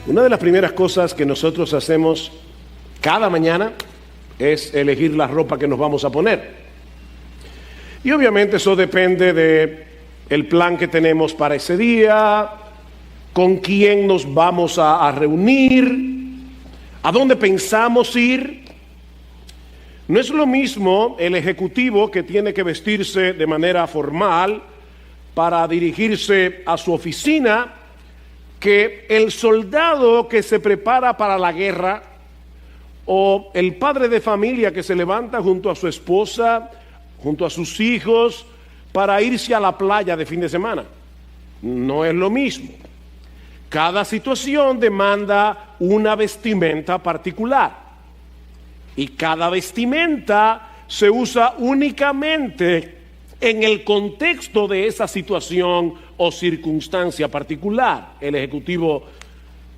Una de las primeras cosas que nosotros hacemos cada mañana es elegir la ropa que nos vamos a poner. Y obviamente eso depende del plan que tenemos para ese día, con quién nos vamos a reunir, a dónde pensamos ir. No es lo mismo el ejecutivo que tiene que vestirse de manera formal para dirigirse a su oficina que el soldado que se prepara para la guerra o el padre de familia que se levanta junto a su esposa, junto a sus hijos para irse a la playa de fin de semana. No es lo mismo. Cada situación demanda una vestimenta particular y cada vestimenta se usa únicamente en el contexto de esa situación o circunstancia particular. El ejecutivo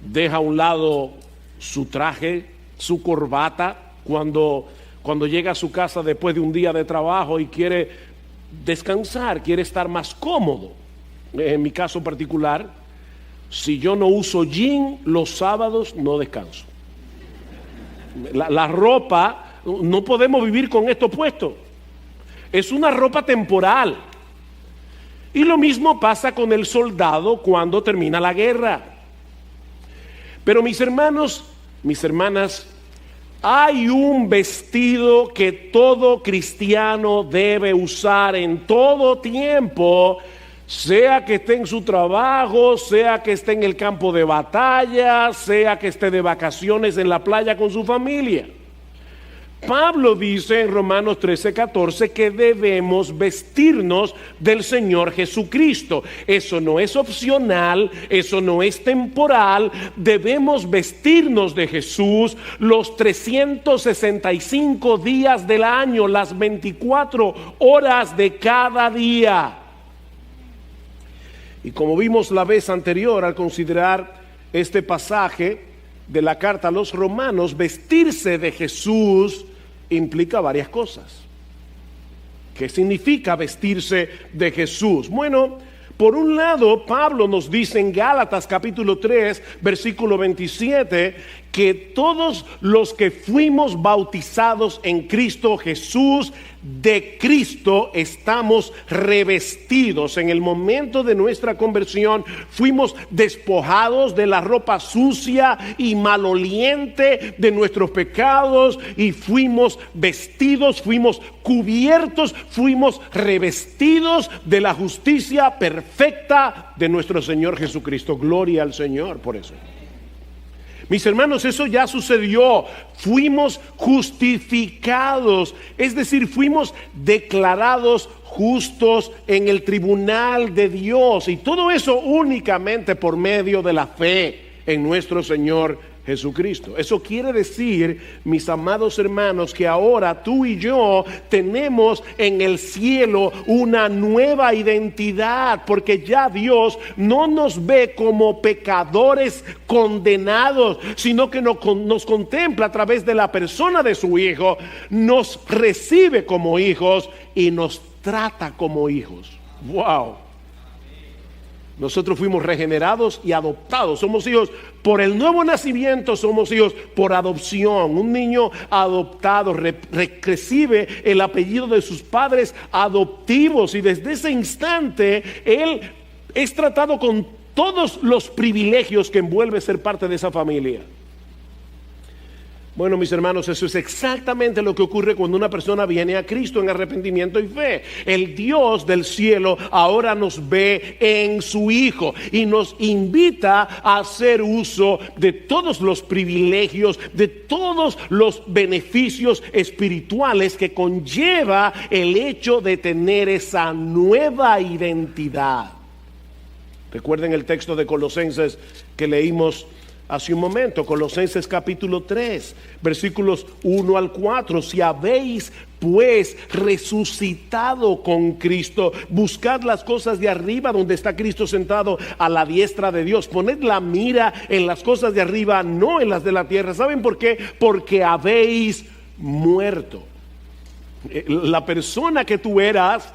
deja a un lado su traje, su corbata, cuando llega a su casa después de un día de trabajo y quiere descansar, quiere estar más cómodo. En mi caso particular, si yo no uso jean los sábados, no descanso. La ropa, no podemos vivir con esto puesto. Es una ropa temporal. Y lo mismo pasa con el soldado cuando termina la guerra. Pero mis hermanos, mis hermanas, hay un vestido que todo cristiano debe usar en todo tiempo, sea que esté en su trabajo, sea que esté en el campo de batalla, sea que esté de vacaciones en la playa con su familia. Pablo dice en Romanos 13:14 que debemos vestirnos del Señor Jesucristo. Eso no es opcional, eso no es temporal. Debemos vestirnos de Jesús los 365 días del año, las 24 horas de cada día. Y como vimos la vez anterior al considerar este pasaje de la carta a los romanos, vestirse de Jesús implica varias cosas. ¿Qué significa vestirse de Jesús? Bueno, por un lado, Pablo nos dice en Gálatas capítulo 3, versículo 27, que todos los que fuimos bautizados en Cristo Jesús, de Cristo estamos revestidos. En el momento de nuestra conversión fuimos despojados de la ropa sucia y maloliente de nuestros pecados y fuimos vestidos, fuimos cubiertos, fuimos revestidos de la justicia perfecta de nuestro Señor Jesucristo. Gloria al Señor por eso. Mis hermanos, eso ya sucedió. Fuimos justificados, es decir, fuimos declarados justos en el tribunal de Dios. Y todo eso únicamente por medio de la fe en nuestro Señor Jesucristo. Eso quiere decir, mis amados hermanos, que ahora tú y yo tenemos en el cielo una nueva identidad, porque ya Dios no nos ve como pecadores condenados, sino que nos contempla a través de la persona de su Hijo, nos recibe como hijos y nos trata como hijos. ¡Wow! Nosotros fuimos regenerados y adoptados. Somos hijos por el nuevo nacimiento, somos hijos por adopción. Un niño adoptado recibe el apellido de sus padres adoptivos y desde ese instante él es tratado con todos los privilegios que envuelve ser parte de esa familia. Bueno, mis hermanos, eso es exactamente lo que ocurre cuando una persona viene a Cristo en arrepentimiento y fe. El Dios del cielo ahora nos ve en su Hijo y nos invita a hacer uso de todos los privilegios, de todos los beneficios espirituales que conlleva el hecho de tener esa nueva identidad. Recuerden el texto de Colosenses que leímos hace un momento, Colosenses capítulo 3, versículos 1 al 4. Si habéis pues resucitado con Cristo, buscad las cosas de arriba donde está Cristo sentado a la diestra de Dios. Poned la mira en las cosas de arriba, no en las de la tierra. ¿Saben por qué? Porque habéis muerto. La persona que tú eras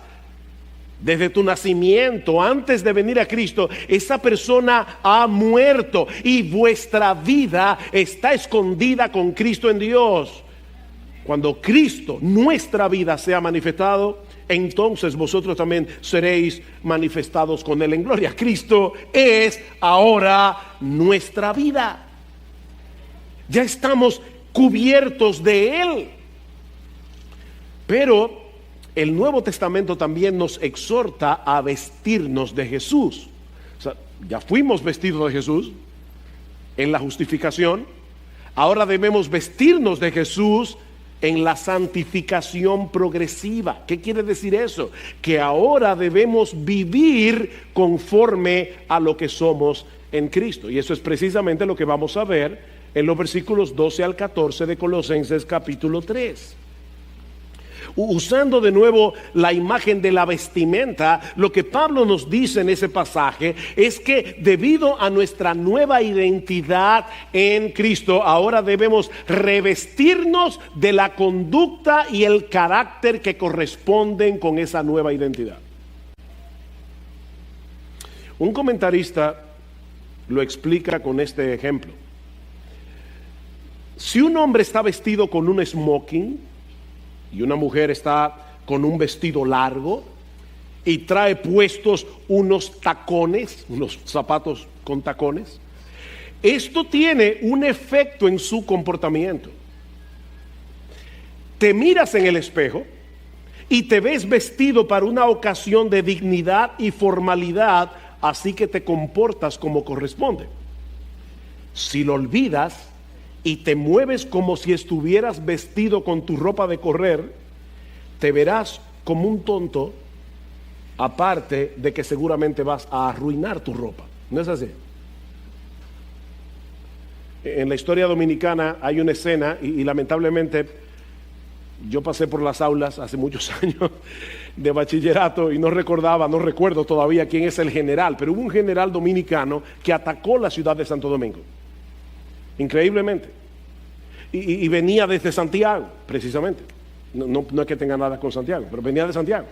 Desde tu nacimiento, antes de venir a Cristo, esa persona ha muerto y vuestra vida está escondida con Cristo en Dios. Cuando Cristo, nuestra vida, sea manifestado, entonces vosotros también seréis manifestados con Él en gloria. Cristo es ahora nuestra vida. Ya estamos cubiertos de Él. Pero el Nuevo Testamento también nos exhorta a vestirnos de Jesús. O sea, ya fuimos vestidos de Jesús en la justificación. Ahora debemos vestirnos de Jesús en la santificación progresiva. ¿Qué quiere decir eso? Que ahora debemos vivir conforme a lo que somos en Cristo. Y eso es precisamente lo que vamos a ver en los versículos 12 al 14 de Colosenses capítulo 3. Usando de nuevo la imagen de la vestimenta, lo que Pablo nos dice en ese pasaje es que debido a nuestra nueva identidad en Cristo, ahora debemos revestirnos de la conducta y el carácter que corresponden con esa nueva identidad. Un comentarista lo explica con este ejemplo. Si un hombre está vestido con un smoking y una mujer está con un vestido largo y trae puestos unos tacones, unos zapatos con tacones, esto tiene un efecto en su comportamiento. Te miras en el espejo y te ves vestido para una ocasión de dignidad y formalidad, así que te comportas como corresponde. Si lo olvidas y te mueves como si estuvieras vestido con tu ropa de correr, te verás como un tonto, aparte de que seguramente vas a arruinar tu ropa. ¿No es así? En la historia dominicana hay una escena, y lamentablemente yo pasé por las aulas hace muchos años de bachillerato y no recuerdo todavía quién es el general, pero hubo un general dominicano que atacó la ciudad de Santo Domingo. Increíblemente. Y venía desde Santiago, precisamente. No es que tenga nada con Santiago, pero venía de Santiago.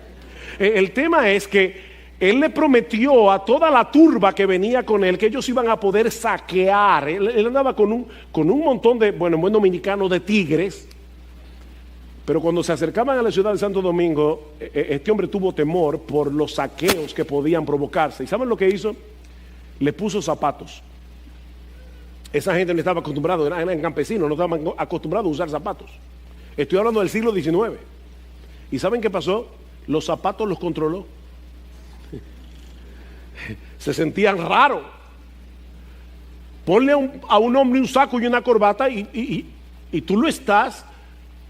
El tema es que él le prometió a toda la turba que venía con él que ellos iban a poder saquear. Él andaba con un montón de, bueno, en buen dominicano, de tigres. Pero cuando se acercaban a la ciudad de Santo Domingo, este hombre tuvo temor por los saqueos que podían provocarse. ¿Y saben lo que hizo? Le puso zapatos. Esa gente no estaba acostumbrada, eran campesinos, no estaban acostumbrados a usar zapatos. Estoy hablando del siglo XIX. ¿Y saben qué pasó? Los zapatos los controló. Se sentían raros. Ponle a un hombre un saco y una corbata y tú lo estás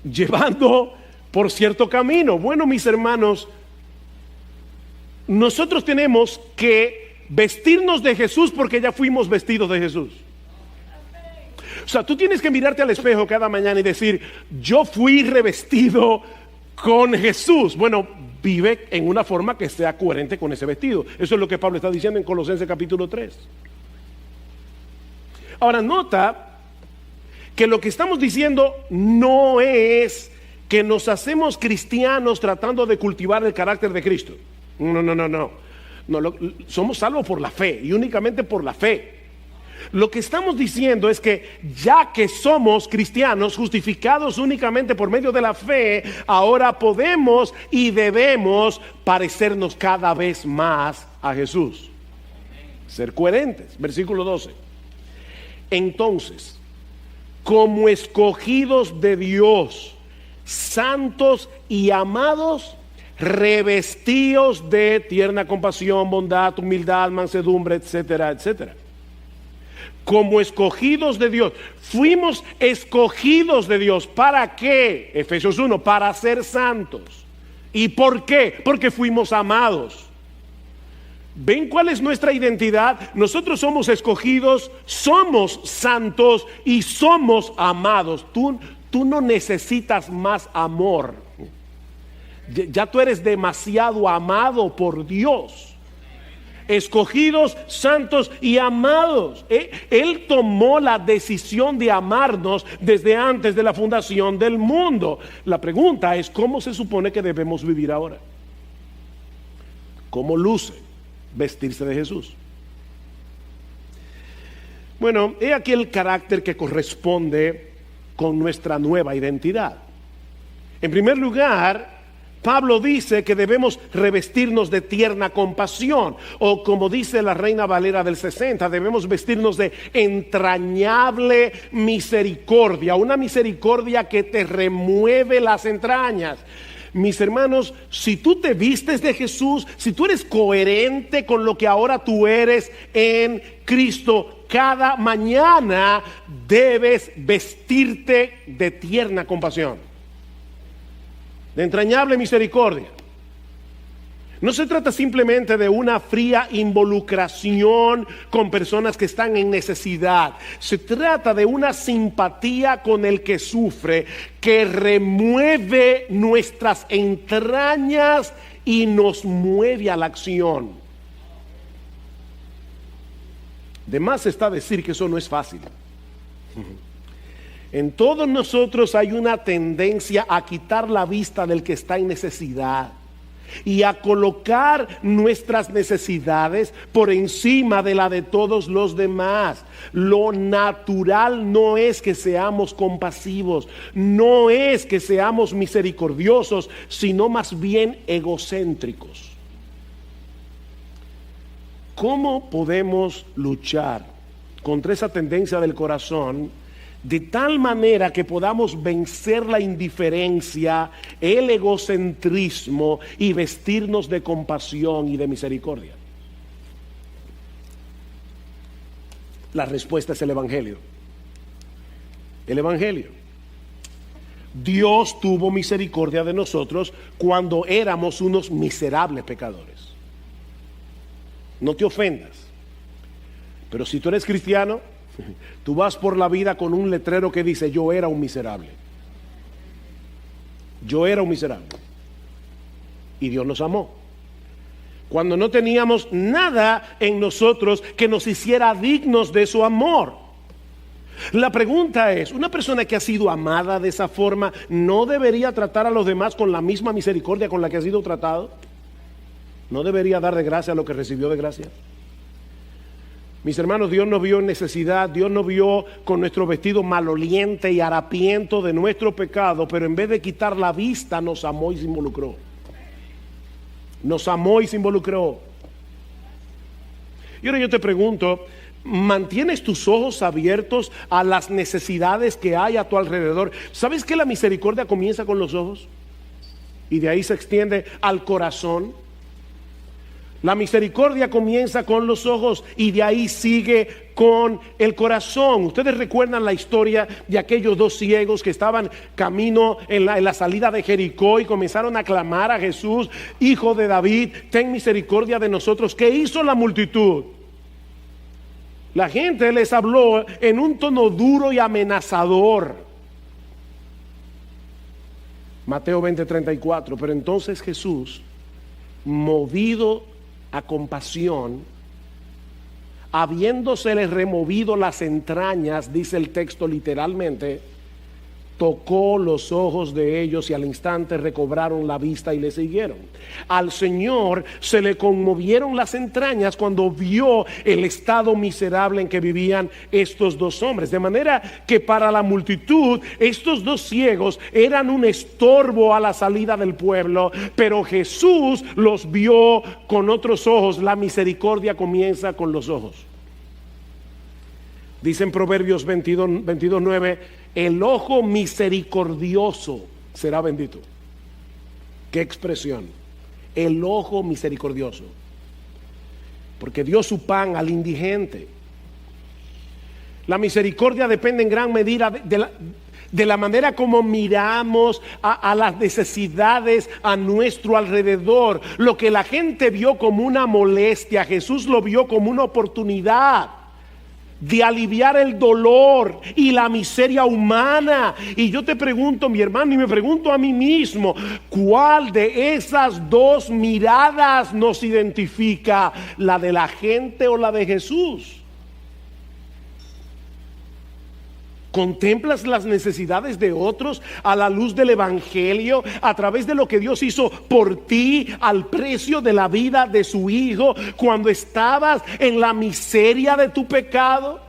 llevando por cierto camino. Bueno, mis hermanos, nosotros tenemos que vestirnos de Jesús porque ya fuimos vestidos de Jesús. O sea, tú tienes que mirarte al espejo cada mañana y decir, yo fui revestido con Jesús. Bueno, vive en una forma que sea coherente con ese vestido. Eso es lo que Pablo está diciendo en Colosenses capítulo 3. Ahora, nota que lo que estamos diciendo no es que nos hacemos cristianos tratando de cultivar el carácter de Cristo. No, somos salvos por la fe y únicamente por la fe. Lo que estamos diciendo es que ya que somos cristianos justificados únicamente por medio de la fe, ahora podemos y debemos parecernos cada vez más a Jesús. Ser coherentes. Versículo 12. Entonces, como escogidos de Dios, santos y amados, revestidos de tierna compasión, bondad, humildad, mansedumbre, etcétera, etcétera. Como escogidos de Dios. Fuimos escogidos de Dios. ¿Para qué? Efesios 1, para ser santos. ¿Y por qué? Porque fuimos amados. ¿Ven cuál es nuestra identidad? Nosotros somos escogidos, somos santos y somos amados. Tú no necesitas más amor. Ya tú eres demasiado amado por Dios. Escogidos, santos y amados. Él tomó la decisión de amarnos desde antes de la fundación del mundo. La pregunta es, ¿cómo se supone que debemos vivir ahora? ¿Cómo luce vestirse de Jesús? Bueno, he aquí el carácter que corresponde con nuestra nueva identidad. En primer lugar, Pablo dice que debemos revestirnos de tierna compasión, o como dice la Reina Valera del 60, debemos vestirnos de entrañable misericordia, una misericordia que te remueve las entrañas. Mis hermanos, si tú te vistes de Jesús, si tú eres coherente con lo que ahora tú eres en Cristo, cada mañana debes vestirte de tierna compasión, de entrañable misericordia. No se trata simplemente de una fría involucración con personas que están en necesidad. Se trata de una simpatía con el que sufre, que remueve nuestras entrañas y nos mueve a la acción. De más está decir que eso no es fácil. En todos nosotros hay una tendencia a quitar la vista del que está en necesidad y a colocar nuestras necesidades por encima de la de todos los demás. Lo natural no es que seamos compasivos, no es que seamos misericordiosos, sino más bien egocéntricos. ¿Cómo podemos luchar contra esa tendencia del corazón de tal manera que podamos vencer la indiferencia, el egocentrismo y vestirnos de compasión y de misericordia? La respuesta es el Evangelio. El Evangelio. Dios tuvo misericordia de nosotros cuando éramos unos miserables pecadores. No te ofendas, pero si tú eres cristiano, tú vas por la vida con un letrero que dice: yo era un miserable. Yo era un miserable. Y Dios nos amó. Cuando no teníamos nada en nosotros que nos hiciera dignos de su amor. La pregunta es, ¿una persona que ha sido amada de esa forma no debería tratar a los demás con la misma misericordia con la que ha sido tratado? ¿No debería dar de gracia lo que recibió de gracia? Mis hermanos, Dios nos vio en necesidad, Dios nos vio con nuestro vestido maloliente y harapiento de nuestro pecado, pero en vez de quitar la vista, nos amó y se involucró. Nos amó y se involucró. Y ahora yo te pregunto, ¿mantienes tus ojos abiertos a las necesidades que hay a tu alrededor? ¿Sabes que la misericordia comienza con los ojos? Y de ahí se extiende al corazón. La misericordia comienza con los ojos y de ahí sigue con el corazón. Ustedes recuerdan la historia de aquellos dos ciegos que estaban camino en la salida de Jericó y comenzaron a clamar a Jesús: Hijo de David, ten misericordia de nosotros. ¿Qué hizo la multitud? La gente les habló en un tono duro y amenazador. Mateo 20:34. Pero entonces Jesús, movido a compasión, habiéndosele removido las entrañas, dice el texto literalmente, tocó los ojos de ellos y al instante recobraron la vista y le siguieron. Al Señor se le conmovieron las entrañas cuando vio el estado miserable en que vivían estos dos hombres. De manera que para la multitud estos dos ciegos eran un estorbo a la salida del pueblo, pero Jesús los vio con otros ojos. La misericordia comienza con los ojos. Dice en Proverbios 22:9, el ojo misericordioso será bendito. ¿Qué expresión? El ojo misericordioso. Porque dio su pan al indigente. La misericordia depende en gran medida de la manera como miramos a las necesidades a nuestro alrededor. Lo que la gente vio como una molestia, Jesús lo vio como una oportunidad de aliviar el dolor y la miseria humana. Y yo te pregunto, mi hermano, y me pregunto a mí mismo, ¿cuál de esas dos miradas nos identifica? ¿La de la gente o la de Jesús? ¿Contemplas las necesidades de otros a la luz del Evangelio, a través de lo que Dios hizo por ti al precio de la vida de su Hijo cuando estabas en la miseria de tu pecado?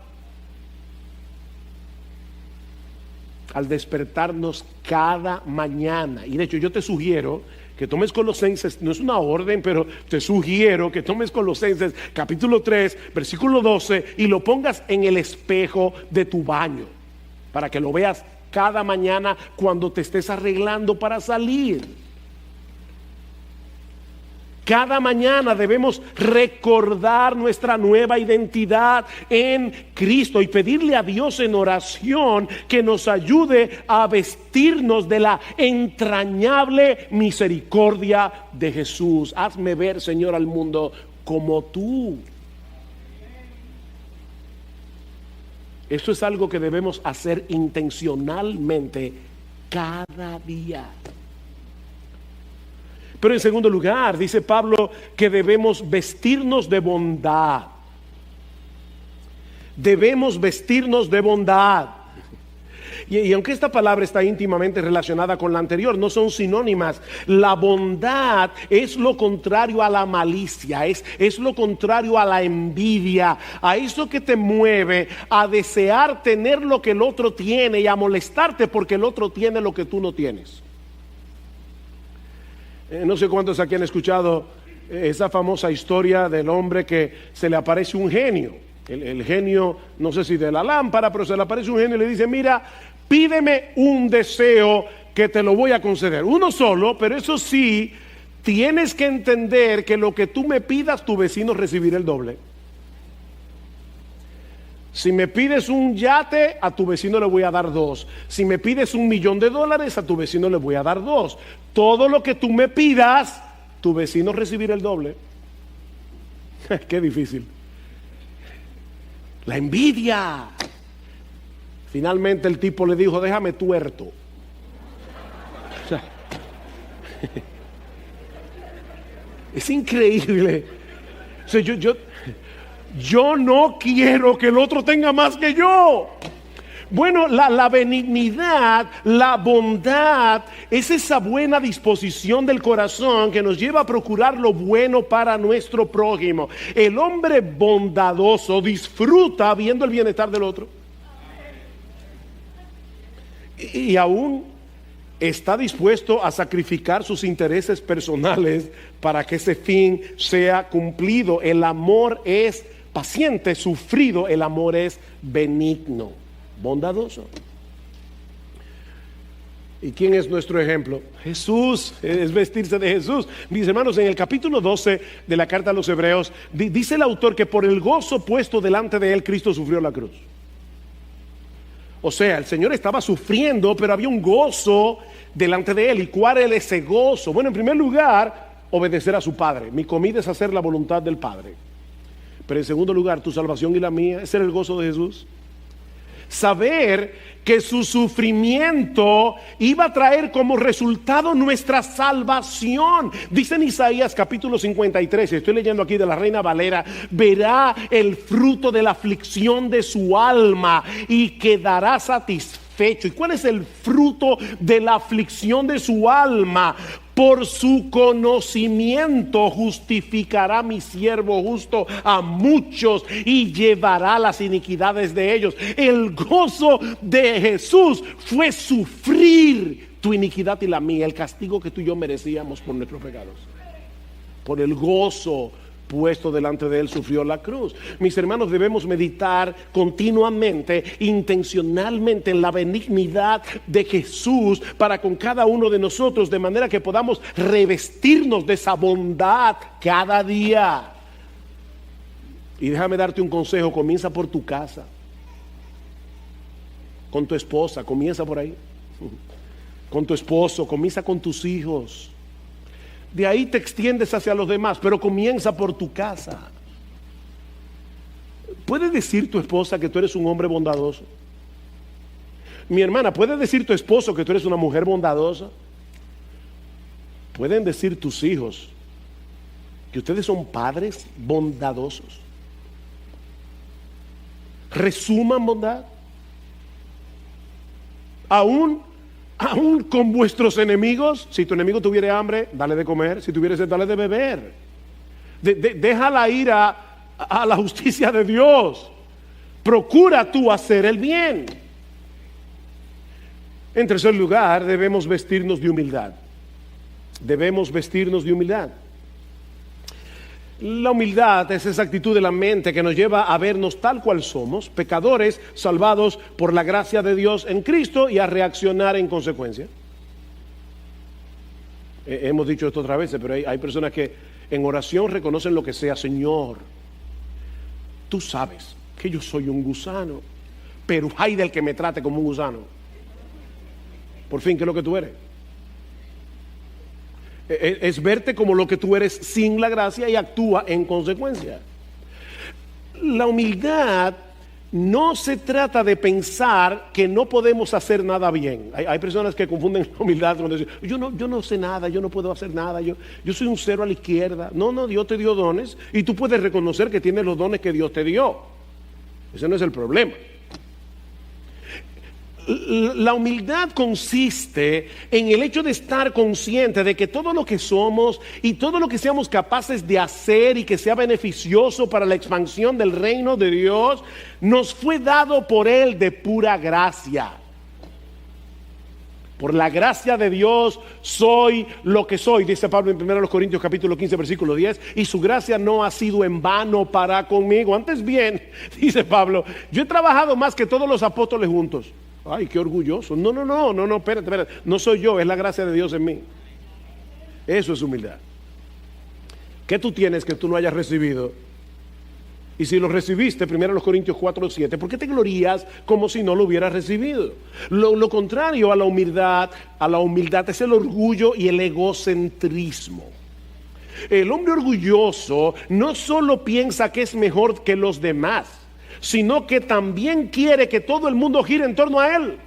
Al despertarnos cada mañana, y de hecho yo te sugiero que tomes Colosenses, no es una orden, pero te sugiero que tomes Colosenses capítulo 3, versículo 12, y lo pongas en el espejo de tu baño, para que lo veas cada mañana cuando te estés arreglando para salir. Cada mañana debemos recordar nuestra nueva identidad en Cristo y pedirle a Dios en oración que nos ayude a vestirnos de la entrañable misericordia de Jesús. Hazme ver, Señor, al mundo como tú. Esto es algo que debemos hacer intencionalmente cada día. Pero en segundo lugar, dice Pablo que debemos vestirnos de bondad. Debemos vestirnos de bondad. Y aunque esta palabra está íntimamente relacionada con la anterior, no son sinónimas. La bondad es lo contrario a la malicia, es lo contrario a la envidia, a eso que te mueve a desear tener lo que el otro tiene y a molestarte porque el otro tiene lo que tú no tienes. No sé cuántos aquí han escuchado esa famosa historia del hombre que se le aparece un genio. El genio, no sé si de la lámpara, pero se le aparece un genio y le dice: mira, pídeme un deseo que te lo voy a conceder. Uno solo, pero eso sí, tienes que entender que lo que tú me pidas, tu vecino recibirá el doble. Si me pides un yate, a tu vecino le voy a dar 2. Si me pides $1,000,000, a tu vecino le voy a dar 2. Todo lo que tú me pidas, tu vecino recibirá el doble. Qué difícil. La envidia. Finalmente el tipo le dijo: déjame tuerto. O sea, es increíble. O sea, yo no quiero que el otro tenga más que yo. Bueno, la benignidad, la bondad es esa buena disposición del corazón que nos lleva a procurar lo bueno para nuestro prójimo. El hombre bondadoso disfruta viendo el bienestar del otro. Y aún está dispuesto a sacrificar sus intereses personales para que ese fin sea cumplido. El amor es paciente, sufrido. El amor es benigno, bondadoso. ¿Y quién es nuestro ejemplo? Jesús. Es vestirse de Jesús. Mis hermanos, en el capítulo 12 de la carta a los Hebreos, dice el autor que por el gozo puesto delante de él, Cristo sufrió la cruz. O sea, el Señor estaba sufriendo, pero había un gozo delante de él. ¿Y cuál era ese gozo? Bueno, en primer lugar, obedecer a su Padre. Mi comida es hacer la voluntad del Padre. Pero en segundo lugar, tu salvación y la mía. Ese era el gozo de Jesús. Saber que su sufrimiento iba a traer como resultado nuestra salvación. Dice en Isaías capítulo 53, estoy leyendo aquí de la Reina Valera: verá el fruto de la aflicción de su alma y quedará satisfecho. ¿Y cuál es el fruto de la aflicción de su alma? Por su conocimiento justificará mi siervo justo a muchos y llevará las iniquidades de ellos. El gozo de Jesús fue sufrir tu iniquidad y la mía, el castigo que tú y yo merecíamos por nuestros pecados. Por el gozo puesto delante de él sufrió la cruz. Mis hermanos, debemos meditar continuamente, intencionalmente, en la benignidad de Jesús para con cada uno de nosotros, de manera que podamos revestirnos de esa bondad cada día. Y déjame darte un consejo: comienza por tu casa, con tu esposa, comienza por ahí, con tu esposo, comienza con tus hijos. De ahí te extiendes hacia los demás, pero comienza por tu casa. ¿Puede decir tu esposa que tú eres un hombre bondadoso? Mi hermana, ¿puede decir tu esposo que tú eres una mujer bondadosa? ¿Pueden decir tus hijos que ustedes son padres bondadosos? Resuman bondad. aún con vuestros enemigos. Si tu enemigo tuviera hambre, dale de comer. Si tuviera sed, dale de beber. Deja la ira a la justicia de Dios. Procura tú hacer el bien. En tercer lugar, debemos vestirnos de humildad. Debemos vestirnos de humildad. La humildad es esa actitud de la mente que nos lleva a vernos tal cual somos, pecadores salvados por la gracia de Dios en Cristo, y a reaccionar en consecuencia. Hemos dicho esto otras veces, pero hay personas que en oración reconocen lo que sea. Señor, tú sabes que yo soy un gusano, pero hay del que me trate como un gusano. Por fin, ¿qué es lo que tú eres? Es verte como lo que tú eres sin la gracia y actúa en consecuencia. La humildad no se trata de pensar que no podemos hacer nada bien. Hay personas que confunden la humildad con decir, yo no sé nada, yo no puedo hacer nada, yo soy un cero a la izquierda. No, Dios te dio dones y tú puedes reconocer que tienes los dones que Dios te dio. Ese no es el problema. La humildad consiste en el hecho de estar consciente de que todo lo que somos y todo lo que seamos capaces de hacer y que sea beneficioso para la expansión del reino de Dios, nos fue dado por Él de pura gracia. Por la gracia de Dios soy lo que soy, dice Pablo en 1 Corintios capítulo 15 versículo 10, y su gracia no ha sido en vano para conmigo. Antes bien, dice Pablo, yo he trabajado más que todos los apóstoles juntos. Ay, qué orgulloso. No, espérate. No soy yo, es la gracia de Dios en mí. Eso es humildad. ¿Qué tú tienes que tú no hayas recibido? Y si lo recibiste, 1 Corintios 4:7, ¿por qué te glorías como si no lo hubieras recibido? Lo contrario a la humildad es el orgullo y el egocentrismo. El hombre orgulloso no solo piensa que es mejor que los demás, sino que también quiere que todo el mundo gire en torno a él.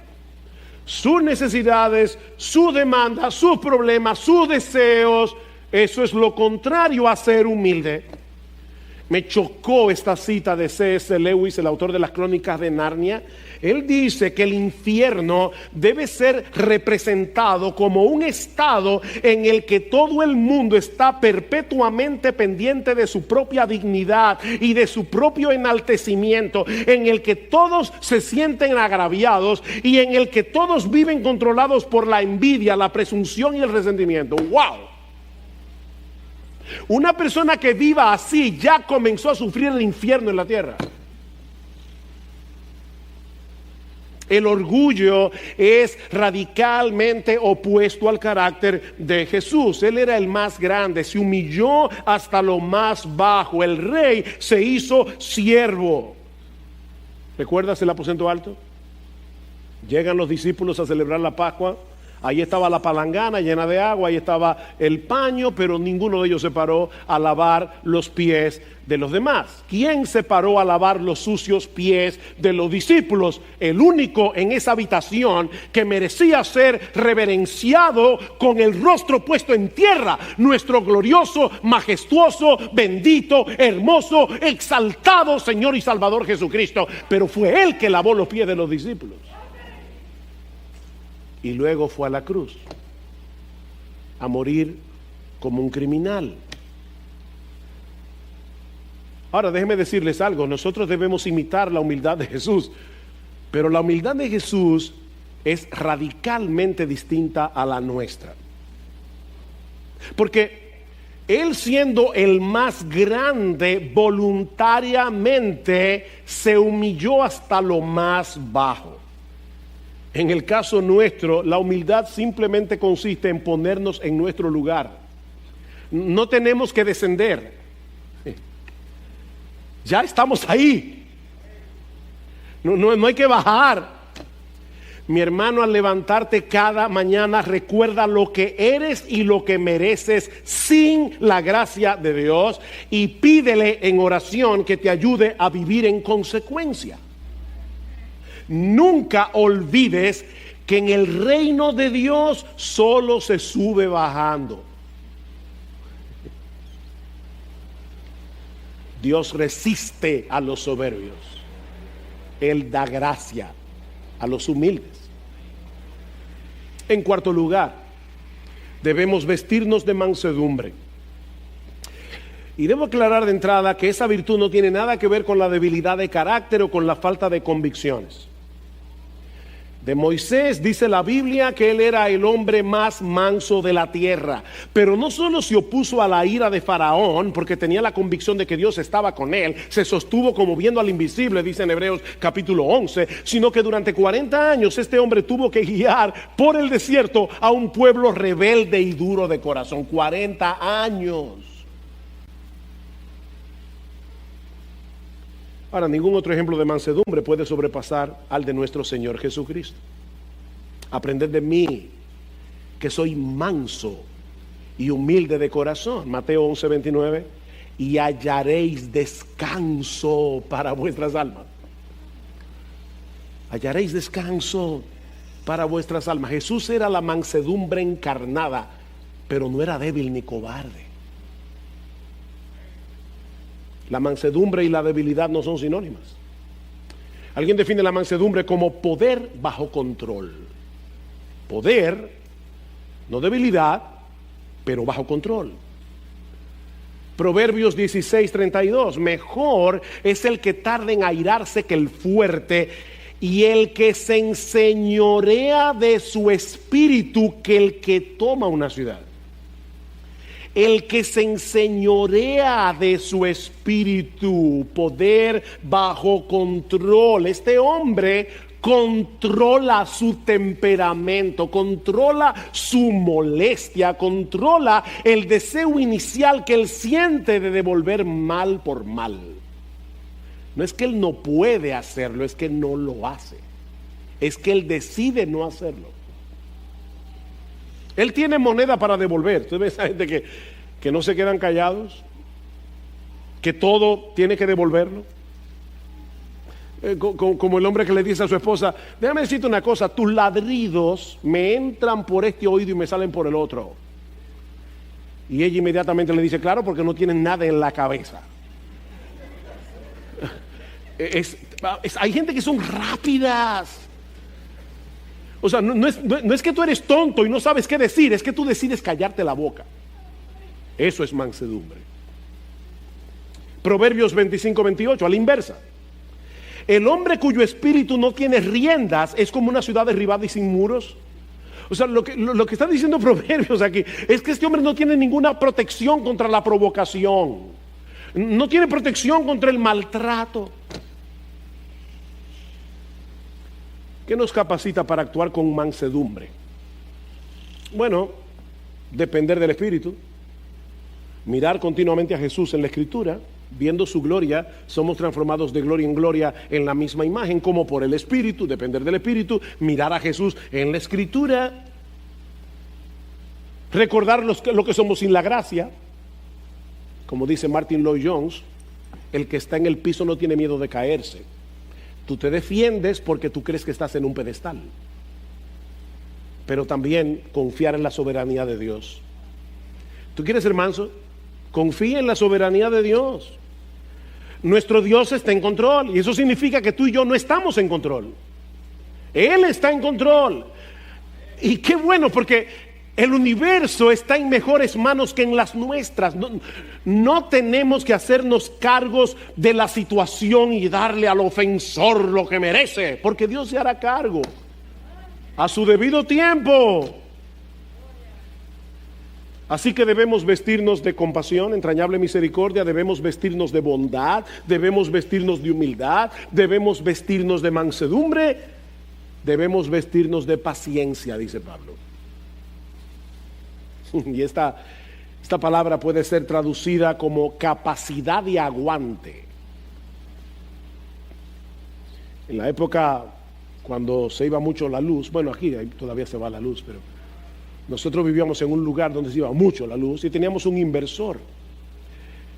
Sus necesidades, sus demandas, sus problemas, sus deseos. Eso es lo contrario a ser humilde. Me chocó esta cita de C.S. Lewis, el autor de las Crónicas de Narnia. Él dice que el infierno debe ser representado como un estado en el que todo el mundo está perpetuamente pendiente de su propia dignidad y de su propio enaltecimiento, en el que todos se sienten agraviados y en el que todos viven controlados por la envidia, la presunción y el resentimiento. ¡Wow! Una persona que viva así ya comenzó a sufrir el infierno en la tierra. El orgullo es radicalmente opuesto al carácter de Jesús. Él era el más grande, se humilló hasta lo más bajo. El rey se hizo siervo. ¿Recuerdas el aposento alto? Llegan los discípulos a celebrar la Pascua. Ahí estaba la palangana llena de agua, ahí estaba el paño, pero ninguno de ellos se paró a lavar los pies de los demás. ¿Quién se paró a lavar los sucios pies de los discípulos? El único en esa habitación que merecía ser reverenciado con el rostro puesto en tierra, nuestro glorioso, majestuoso, bendito, hermoso, exaltado Señor y Salvador Jesucristo. Pero fue Él que lavó los pies de los discípulos. Y luego fue a la cruz a morir como un criminal. Ahora déjenme decirles algo, nosotros debemos imitar la humildad de Jesús, pero la humildad de Jesús es radicalmente distinta a la nuestra. Porque Él, siendo el más grande, voluntariamente se humilló hasta lo más bajo. En el caso nuestro, la humildad simplemente consiste en ponernos en nuestro lugar. No tenemos que descender. Ya estamos ahí. No hay que bajar. Mi hermano, al levantarte cada mañana, recuerda lo que eres y lo que mereces sin la gracia de Dios, y pídele en oración que te ayude a vivir en consecuencia. Nunca olvides que en el reino de Dios solo se sube bajando. Dios resiste a los soberbios. Él da gracia a los humildes. En cuarto lugar, debemos vestirnos de mansedumbre. Y debo aclarar de entrada que esa virtud no tiene nada que ver con la debilidad de carácter o con la falta de convicciones. De Moisés dice la Biblia que él era el hombre más manso de la tierra, pero no solo se opuso a la ira de Faraón porque tenía la convicción de que Dios estaba con él, se sostuvo como viendo al invisible, dice en Hebreos capítulo 11, sino que durante 40 años este hombre tuvo que guiar por el desierto a un pueblo rebelde y duro de corazón. 40 años. Ahora, ningún otro ejemplo de mansedumbre puede sobrepasar al de nuestro Señor Jesucristo. Aprended de mí, que soy manso y humilde de corazón. Mateo 11:29. Y hallaréis descanso para vuestras almas. Hallaréis descanso para vuestras almas. Jesús era la mansedumbre encarnada, pero no era débil ni cobarde. La mansedumbre y la debilidad no son sinónimas. Alguien define la mansedumbre como poder bajo control. Poder, no debilidad, pero bajo control. Proverbios 16:32. Mejor es el que tarda en airarse que el fuerte, y el que se enseñorea de su espíritu que el que toma una ciudad. El que se enseñorea de su espíritu, poder bajo control. Este hombre controla su temperamento, controla su molestia, controla el deseo inicial que él siente de devolver mal por mal. No es que él no puede hacerlo, es que no lo hace. Es que él decide no hacerlo. Él tiene moneda para devolver. Usted ve esa gente que no se quedan callados, que todo tiene que devolverlo. Como el hombre que le dice a su esposa: déjame decirte una cosa, tus ladridos me entran por este oído y me salen por el otro. Y ella inmediatamente le dice: claro, porque no tienen nada en la cabeza. Hay gente que son rápidas. O sea, no es que tú eres tonto y no sabes qué decir, es que tú decides callarte la boca. Eso es mansedumbre. Proverbios 25:28, a la inversa. El hombre cuyo espíritu no tiene riendas es como una ciudad derribada y sin muros. O sea, lo que está diciendo Proverbios aquí es que este hombre no tiene ninguna protección contra la provocación. No tiene protección contra el maltrato. ¿Qué nos capacita para actuar con mansedumbre? Bueno, depender del Espíritu, mirar continuamente a Jesús en la Escritura, viendo su gloria, somos transformados de gloria en gloria en la misma imagen, como por el Espíritu, depender del Espíritu, mirar a Jesús en la Escritura, recordar lo que somos sin la gracia, como dice Martin Lloyd-Jones, el que está en el piso no tiene miedo de caerse. Tú te defiendes porque tú crees que estás en un pedestal. Pero también confiar en la soberanía de Dios. ¿Tú quieres ser manso? Confía en la soberanía de Dios. Nuestro Dios está en control. Y eso significa que tú y yo no estamos en control. Él está en control. Y qué bueno, porque el universo está en mejores manos que en las nuestras. No tenemos que hacernos cargos de la situación y darle al ofensor lo que merece, porque Dios se hará cargo a su debido tiempo. Así que debemos vestirnos de compasión, entrañable misericordia, debemos vestirnos de bondad, debemos vestirnos de humildad, debemos vestirnos de mansedumbre, debemos vestirnos de paciencia, dice Pablo. Y esta palabra puede ser traducida como capacidad de aguante. En la época cuando se iba mucho la luz, bueno, aquí todavía se va la luz, pero nosotros vivíamos en un lugar donde se iba mucho la luz y teníamos un inversor.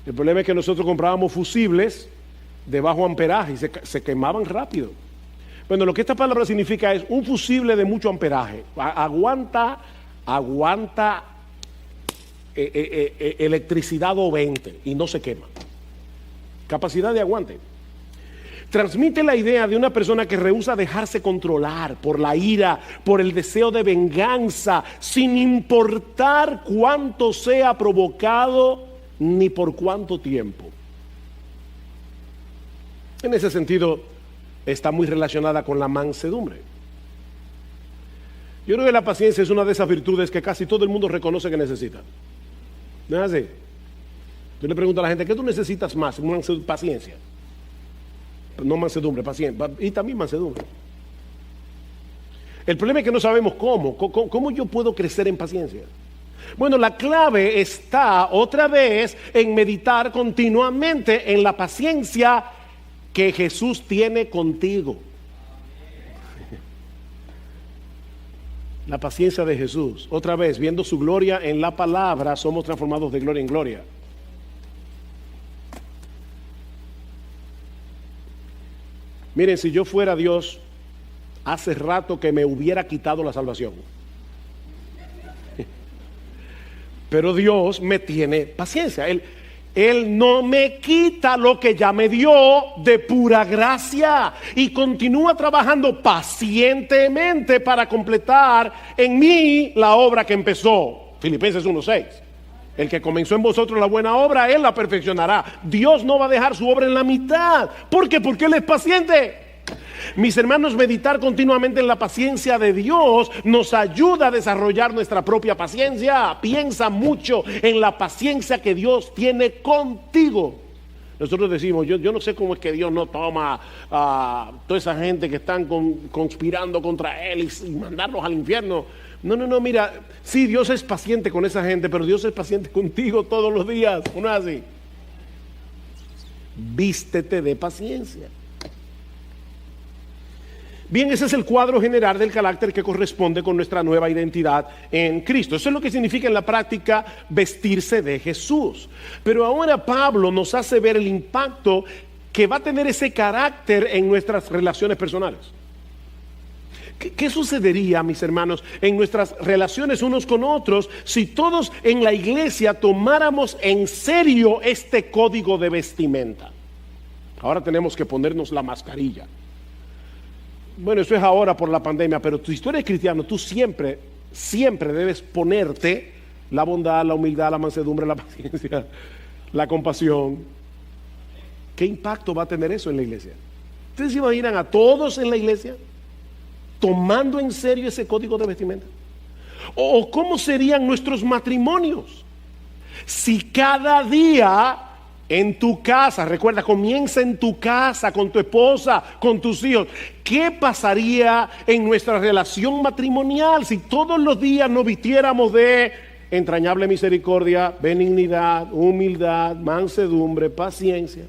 El problema es que nosotros comprábamos fusibles de bajo amperaje y se quemaban rápido. Bueno, lo que esta palabra significa es un fusible de mucho amperaje. Aguanta electricidad o 20 y no se quema. Capacidad de aguante. Transmite la idea de una persona que rehúsa dejarse controlar por la ira, por el deseo de venganza, sin importar cuánto sea provocado ni por cuánto tiempo. En ese sentido, está muy relacionada con la mansedumbre. Yo creo que la paciencia es una de esas virtudes que casi todo el mundo reconoce que necesita. ¿No es así? Yo le pregunto a la gente, ¿qué tú necesitas más? Paciencia. No mansedumbre, paciencia. Y también mansedumbre. El problema es que no sabemos cómo yo puedo crecer en paciencia. Bueno, la clave está otra vez en meditar continuamente en la paciencia que Jesús tiene contigo. La paciencia de Jesús. Otra vez, viendo su gloria en la palabra, somos transformados de gloria en gloria. Miren, si yo fuera Dios, hace rato que me hubiera quitado la salvación. Pero Dios me tiene paciencia. Él no me quita lo que ya me dio de pura gracia y continúa trabajando pacientemente para completar en mí la obra que empezó. Filipenses 1:6. El que comenzó en vosotros la buena obra, Él la perfeccionará. Dios no va a dejar su obra en la mitad. ¿Por qué? Porque Él es paciente. Mis hermanos, meditar continuamente en la paciencia de Dios nos ayuda a desarrollar nuestra propia paciencia. Piensa mucho en la paciencia que Dios tiene contigo. Nosotros decimos, yo no sé cómo es que Dios no toma a toda esa gente que están conspirando contra Él y mandarlos al infierno. No, mira, sí, Dios es paciente con esa gente, pero Dios es paciente contigo todos los días. ¿No es así? Vístete de paciencia. Bien, ese es el cuadro general del carácter que corresponde con nuestra nueva identidad en Cristo. Eso es lo que significa en la práctica vestirse de Jesús. Pero ahora Pablo nos hace ver el impacto que va a tener ese carácter en nuestras relaciones personales. ¿Qué sucedería, mis hermanos, en nuestras relaciones unos con otros si todos en la iglesia tomáramos en serio este código de vestimenta? Ahora tenemos que ponernos la mascarilla. Bueno, eso es ahora por la pandemia, pero si tú eres cristiano, tú siempre debes ponerte la bondad, la humildad, la mansedumbre, la paciencia, la compasión. ¿Qué impacto va a tener eso en la iglesia? ¿Ustedes se imaginan a todos en la iglesia tomando en serio ese código de vestimenta? ¿O cómo serían nuestros matrimonios si cada día en tu casa, recuerda, comienza en tu casa, con tu esposa, con tus hijos? ¿Qué pasaría en nuestra relación matrimonial si todos los días nos vistiéramos de entrañable misericordia, benignidad, humildad, mansedumbre, paciencia?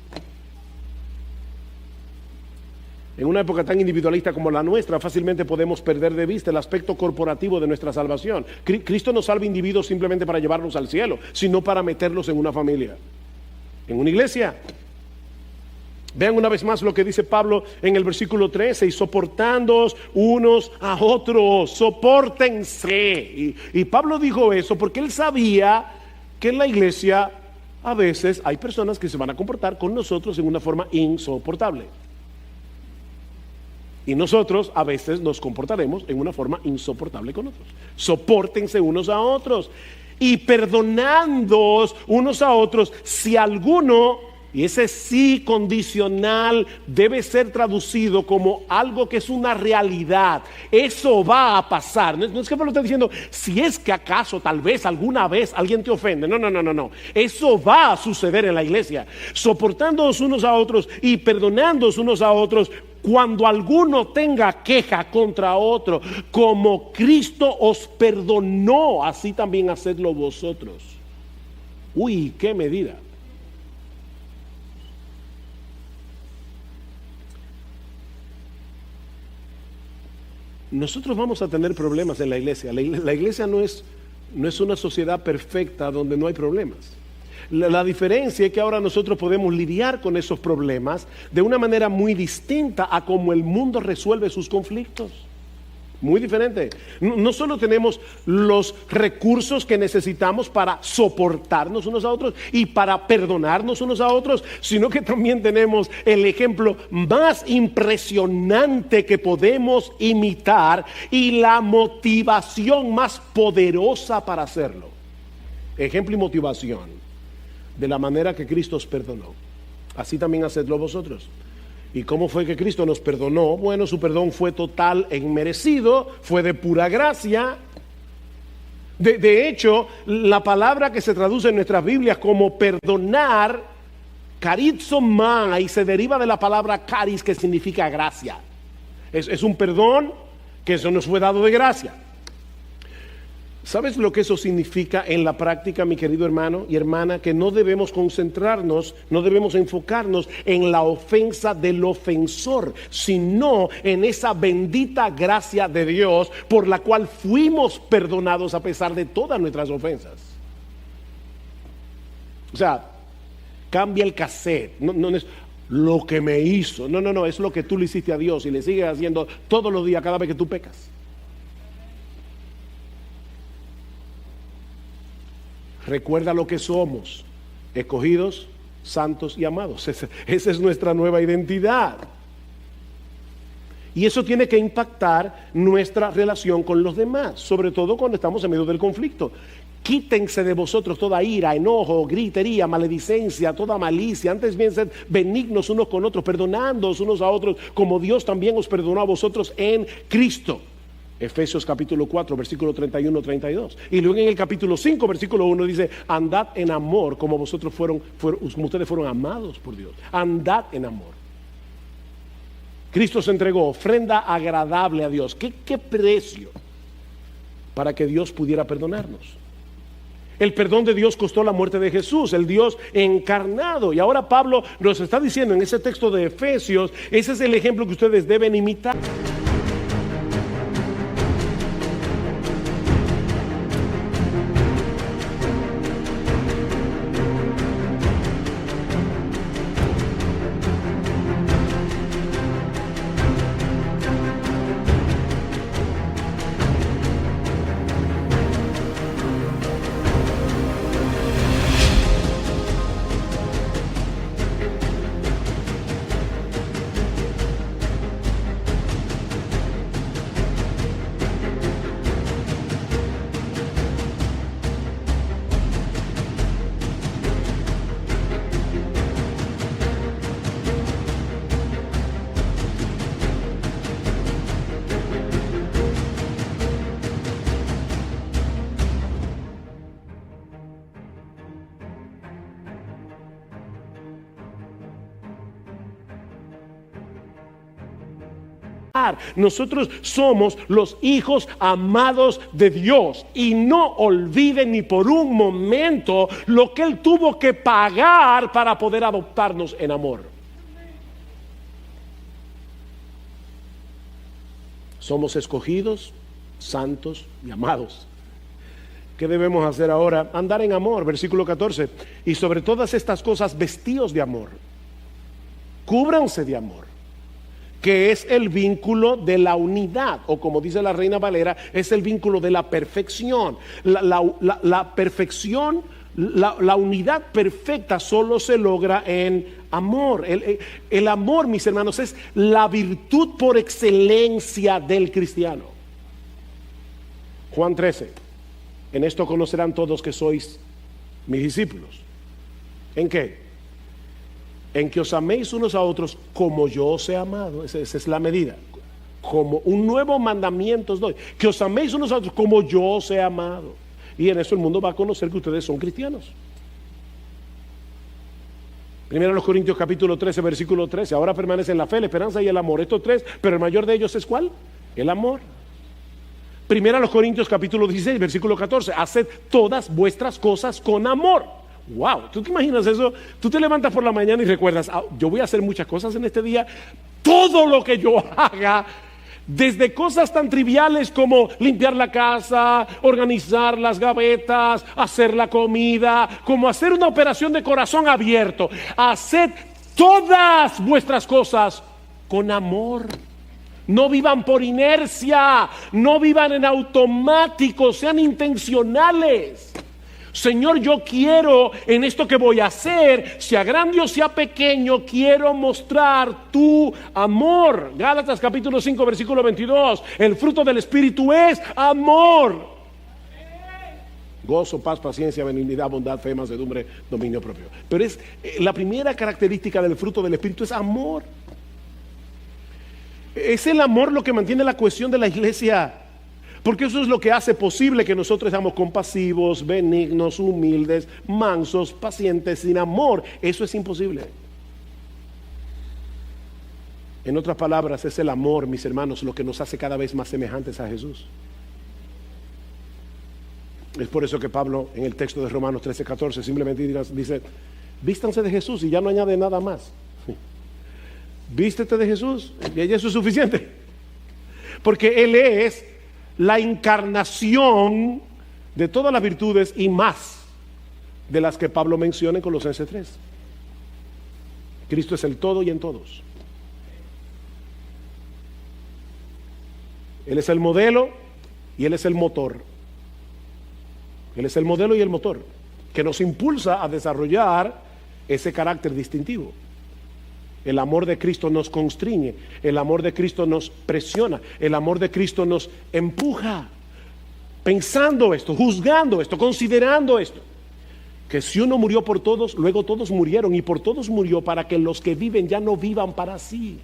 En una época tan individualista como la nuestra, fácilmente podemos perder de vista el aspecto corporativo de nuestra salvación. Cristo no salva individuos simplemente para llevarlos al cielo, sino para meterlos en una familia, en una iglesia. Vean una vez más lo que dice Pablo en el versículo 13: y soportándoos unos a otros, sopórtense. Y Pablo dijo eso porque él sabía que en la iglesia a veces hay personas que se van a comportar con nosotros en una forma insoportable. Y nosotros a veces nos comportaremos en una forma insoportable con otros. Sopórtense unos a otros y perdonándoos unos a otros si alguno, y ese sí condicional debe ser traducido como algo que es una realidad. Eso va a pasar. No es que Pablo está diciendo, si es que acaso, tal vez, alguna vez alguien te ofende. No. Eso va a suceder en la iglesia. Soportándoos unos a otros y perdonándoos unos a otros cuando alguno tenga queja contra otro. Como Cristo os perdonó, así también hacedlo vosotros. Uy, qué medida. Nosotros vamos a tener problemas en la iglesia. La iglesia no es una sociedad perfecta donde no hay problemas. La diferencia es que ahora nosotros podemos lidiar con esos problemas de una manera muy distinta a como el mundo resuelve sus conflictos. Muy diferente. No solo tenemos los recursos que necesitamos para soportarnos unos a otros y para perdonarnos unos a otros, sino que también tenemos el ejemplo más impresionante que podemos imitar y la motivación más poderosa para hacerlo. Ejemplo y motivación de la manera que Cristo os perdonó. Así también hacedlo vosotros. ¿Y cómo fue que Cristo nos perdonó? Bueno, su perdón fue total e inmerecido, fue de pura gracia. De hecho, la palabra que se traduce en nuestras Biblias como perdonar, charizomai, se deriva de la palabra charis, que significa gracia. Es un perdón que eso nos fue dado de gracia. ¿Sabes lo que eso significa en la práctica, mi querido hermano y hermana? Que no debemos concentrarnos, no debemos enfocarnos en la ofensa del ofensor, sino en esa bendita gracia de Dios por la cual fuimos perdonados a pesar de todas nuestras ofensas. O sea, cambia el cassette, no es lo que me hizo, no, es lo que tú le hiciste a Dios y le sigues haciendo todos los días cada vez que tú pecas. Recuerda lo que somos, escogidos, santos y amados. Esa es nuestra nueva identidad. Y eso tiene que impactar nuestra relación con los demás, sobre todo cuando estamos en medio del conflicto. Quítense de vosotros toda ira, enojo, gritería, maledicencia, toda malicia. Antes bien sed benignos unos con otros, perdonándoos unos a otros, como Dios también os perdonó a vosotros en Cristo. Efesios capítulo 4, versículo 31-32. Y luego en el capítulo 5, versículo 1 dice: andad en amor como vosotros como ustedes fueron amados por Dios. Andad en amor. Cristo se entregó, ofrenda agradable a Dios. ¿Qué precio para que Dios pudiera perdonarnos? El perdón de Dios costó la muerte de Jesús, el Dios encarnado. Y ahora Pablo nos está diciendo en ese texto de Efesios, ese es el ejemplo que ustedes deben imitar. Nosotros somos los hijos amados de Dios, y no olviden ni por un momento lo que Él tuvo que pagar para poder adoptarnos en amor. Somos escogidos, santos y amados. ¿Qué debemos hacer ahora? Andar en amor, versículo 14. Y sobre todas estas cosas vestíos de amor, cúbranse de amor, que es el vínculo de la unidad, o como dice la Reina Valera, es el vínculo de la perfección. La perfección, la unidad perfecta solo se logra en amor. El amor, mis hermanos, es la virtud por excelencia del cristiano. Juan 13: en esto conocerán todos que sois mis discípulos. ¿En qué? En que os améis unos a otros como yo os he amado. Esa es la medida. Como un nuevo mandamiento os doy, que os améis unos a otros como yo os he amado. Y en eso el mundo va a conocer que ustedes son cristianos. Primero los Corintios capítulo 13, versículo 13. Ahora permanecen la fe, la esperanza y el amor. Estos tres, pero el mayor de ellos es ¿cuál? El amor. Primero los Corintios capítulo 16, versículo 14. Haced todas vuestras cosas con amor. Wow, ¿tú te imaginas eso? Tú te levantas por la mañana y recuerdas: yo voy a hacer muchas cosas en este día. Todo lo que yo haga, desde cosas tan triviales como limpiar la casa, organizar las gavetas, hacer la comida, como hacer una operación de corazón abierto. Haced todas vuestras cosas con amor. No vivan por inercia, no vivan en automático, sean intencionales. Señor, yo quiero en esto que voy a hacer, sea grande o sea pequeño, quiero mostrar tu amor. Gálatas capítulo 5 versículo 22. El fruto del Espíritu es amor. Gozo, paz, paciencia, benignidad, bondad, fe, mansedumbre, dominio propio. Pero es la primera característica del fruto del Espíritu es amor. Es el amor lo que mantiene la cohesión de la iglesia. Porque eso es lo que hace posible que nosotros seamos compasivos, benignos, humildes, mansos, pacientes. Sin amor, eso es imposible. En otras palabras, es el amor, mis hermanos, lo que nos hace cada vez más semejantes a Jesús. Es por eso que Pablo, en el texto de Romanos 13:14, simplemente dice: vístanse de Jesús, y ya no añade nada más. Vístete de Jesús, y eso es suficiente. Porque Él es la encarnación de todas las virtudes y más de las que Pablo menciona en Colosenses 3. Cristo es el todo y en todos. Él es el modelo y Él es el motor. Él es el modelo y el motor que nos impulsa a desarrollar ese carácter distintivo. El amor de Cristo nos constriñe, el amor de Cristo nos presiona, el amor de Cristo nos empuja, pensando esto, juzgando esto, considerando esto, que si uno murió por todos, luego todos murieron, y por todos murió para que los que viven ya no vivan para sí,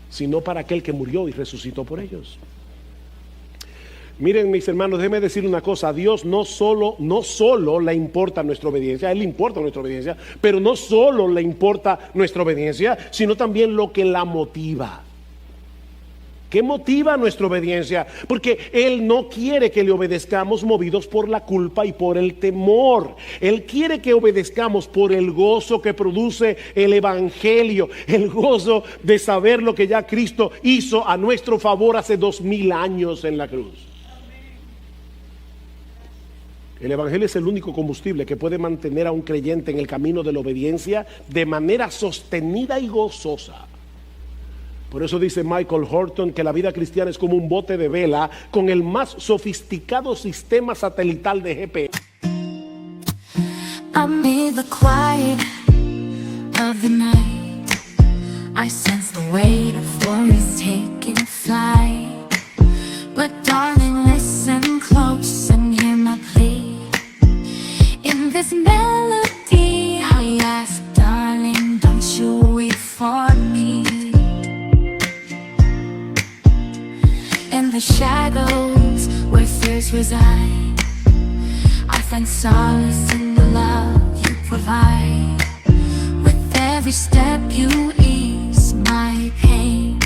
sino para aquel que murió y resucitó por ellos. Miren, mis hermanos, déjenme decir una cosa: a Dios no solo le importa nuestra obediencia, a Él le importa nuestra obediencia, pero no solo le importa nuestra obediencia, sino también lo que la motiva. ¿Qué motiva nuestra obediencia? Porque Él no quiere que le obedezcamos movidos por la culpa y por el temor. Él quiere que obedezcamos por el gozo que produce el Evangelio, el gozo de saber lo que ya Cristo hizo a nuestro favor hace 2000 años en la cruz. El Evangelio es el único combustible que puede mantener a un creyente en el camino de la obediencia de manera sostenida y gozosa. Por eso dice Michael Horton que la vida cristiana es como un bote de vela con el más sofisticado sistema satelital de GPS. Amid the quiet of the night, I sense the weight of worries taking flight. But darling, listen close and hear my plea. In this melody I ask, darling, don't you weep for me. In the shadows where fears reside, I find solace in the love you provide. With every step you ease my pain.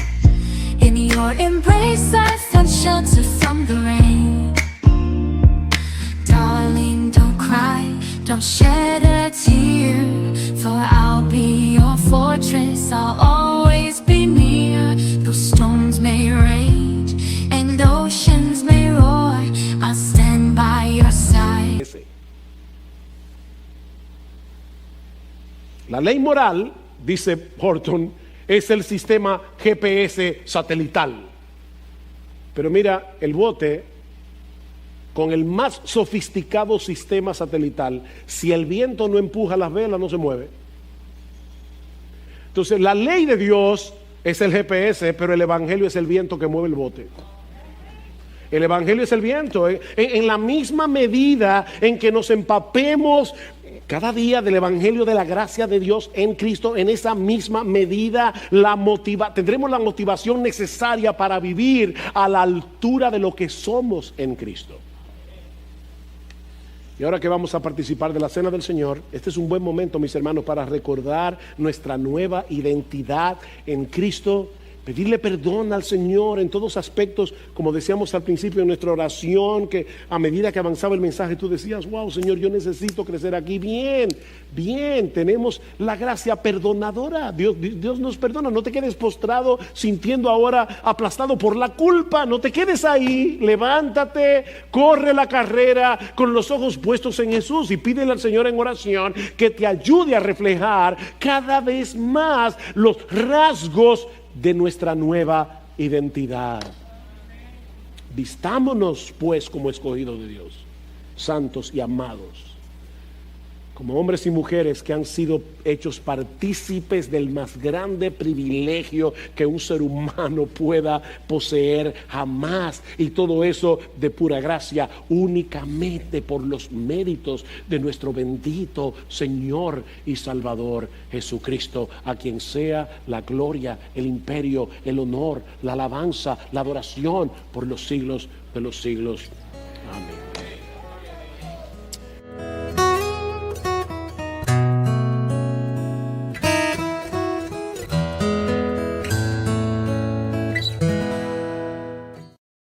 In your embrace I found shelter from the rain. Darling, don't cry, don't shed a tear, for I'll be your fortress, I'll always be near. Though storms may rage and oceans may roar, I'll stand by your side. La ley moral, dice Horton, es el sistema GPS satelital. Pero mira, el bote, con el más sofisticado sistema satelital, si el viento no empuja las velas, no se mueve. Entonces, la ley de Dios es el GPS, pero el Evangelio es el viento que mueve el bote. El Evangelio es el viento. En la misma medida en que nos empapemos cada día del Evangelio de la gracia de Dios en Cristo, en esa misma medida tendremos la motivación necesaria para vivir a la altura de lo que somos en Cristo. Y ahora que vamos a participar de la Cena del Señor, este es un buen momento, mis hermanos, para recordar nuestra nueva identidad en Cristo. Pedirle perdón al Señor en todos aspectos, como decíamos al principio en nuestra oración, que a medida que avanzaba el mensaje tú decías: wow, Señor, yo necesito crecer aquí. Bien, tenemos la gracia perdonadora. Dios nos perdona. No te quedes postrado sintiendo ahora aplastado por la culpa. No te quedes ahí. Levántate, corre la carrera con los ojos puestos en Jesús y pídele al Señor en oración que te ayude a reflejar cada vez más los rasgos de nuestra nueva identidad. Vistámonos pues como escogidos de Dios, santos y amados, como hombres y mujeres que han sido hechos partícipes del más grande privilegio que un ser humano pueda poseer jamás, y todo eso de pura gracia, únicamente por los méritos de nuestro bendito Señor y Salvador Jesucristo, a quien sea la gloria, el imperio, el honor, la alabanza, la adoración por los siglos de los siglos.